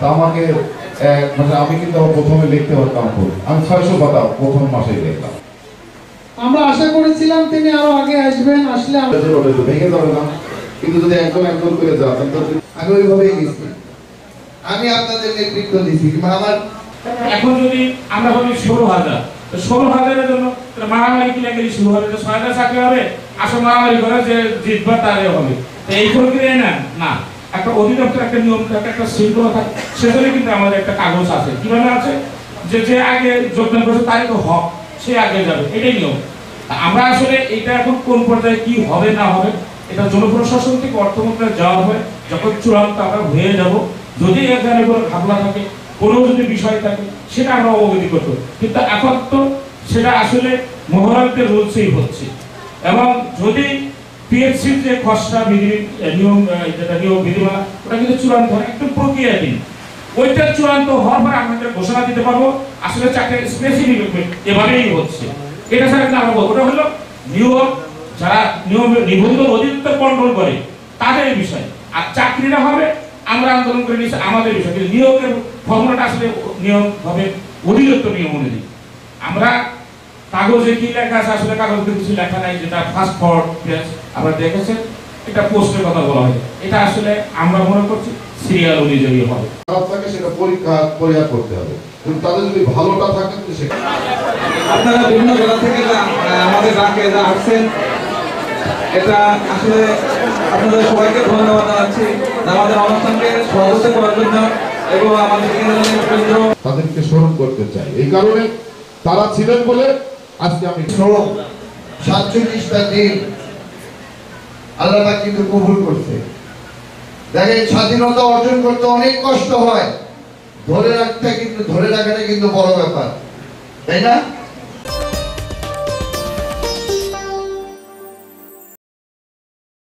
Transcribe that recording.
তা আমাকে মানে আমি কিন্তু প্রথমে লিখতে পারতাম ভুল, আমি 600 পাতা প্রথম মাসেই লিখলাম। আমরা আশা করেছিলাম তিনি আরো আগে আসবেন, আসলে ভেঙে যাবে না, কিন্তু যদি একজন একজন করে যাতেন তো আমি ওইভাবেই গেছি, আমি আপনাদের নেতৃত্ব দিছি। আমার এখন যদি আমরা বলি 16,000 জন্য মারামারি কি লাগে শুরু হবে, 6,000 চাকরি হবে, আসলে মারামারি করে যে জিতবা তারে হবে, এই প্রক্রিয়া না একটা অধিদপ্তর একটা নিয়ম থাকে, একটা শৃঙ্খলা থাকে, সেজন্য কিন্তু আমাদের একটা কাগজ আছে। কিভাবে আছে যে যে আগে যোগদান করছে তারই তো হক, সে আগে যাবে, এটাই নিয়ম। আমরা আসলে এটা এখন কোন পর্যায়ে কি হবে না হবে এটা জনপ্রশাসন থেকে অর্থ মন্ত্রণালয়ে যাওয়া হয়, যখন চূড়ান্ত আমরা হয়ে যাব, যদি এখানে কোনো ঘাবলা থাকে, কোনো যদি বিষয় থাকে সেটা আমরা অবগতি করবো। কিন্তু এখন তো সেটা আসলে মহরমদের রুলসেই হচ্ছে। এবং যদি পিএসসির যে খসড়া বিধি নিয়ম, যেটা নিয়ম বিধিমালা, ওটা কিন্তু চূড়ান্ত হয়, একদম প্রক্রিয়াধীন। ওইটা চূড়ান্ত হওয়ার পরে আমরা ঘোষণা দিতে পারবো আসলে চাকরির স্পেসিফিক এভাবেই হচ্ছে। এটা ছাড়া কিন্তু আমরা ওটা হলো নিয়োগ, যারা নিবন্ধন অধিদপ্তর কন্ট্রোল করে তাদের বিষয়, আর চাকরিটা হবে আমরা আন্দোলন করে নিয়েছি আমাদের বিষয়। কিন্তু নিয়োগের ফর্মুলাটা আসলে নিয়ম হবে অধিদপ্তর নিয়ম অনুযায়ী। আমরা কাগজে কি লেখা আছে, আসলে কাগজে কিছু লেখা নাই, যেটা ফার্স্ট ফরওয়ার্ড পেজ আমরা দেখেছেন, এটা পোস্টের কথা বলা হয়, এটা আসলে আমরা মনে করছি সিরিয়াল অনুযায়ী হবে। খারাপ থাকে সেটা পরিহার করতে হবে, কিন্তু তাদের যদি ভালোটা থাকে তো সেটা। আপনারা বিভিন্ন জেলা থেকে আমাদের ডাকে আসছেন, এটা আসলে আপনাদের সবাইকে ধন্যবাদ জানাচ্ছি আমাদের অনুষ্ঠানকে সহযোগিতা করার জন্য, এবং আমাদের কেন্দ্র তাদেরকে স্মরণ করতে চাই। এই কারণে তারা ছিলেন বলে আজকে আমি 47টা দিন আল্লাহ পাক কিন্তু কবুল করছে। দেখেন, স্বাধীনতা অর্জন করতে অনেক কষ্ট হয়, ধরে রাখাটা কিন্তু বড় ব্যাপার, তাই না?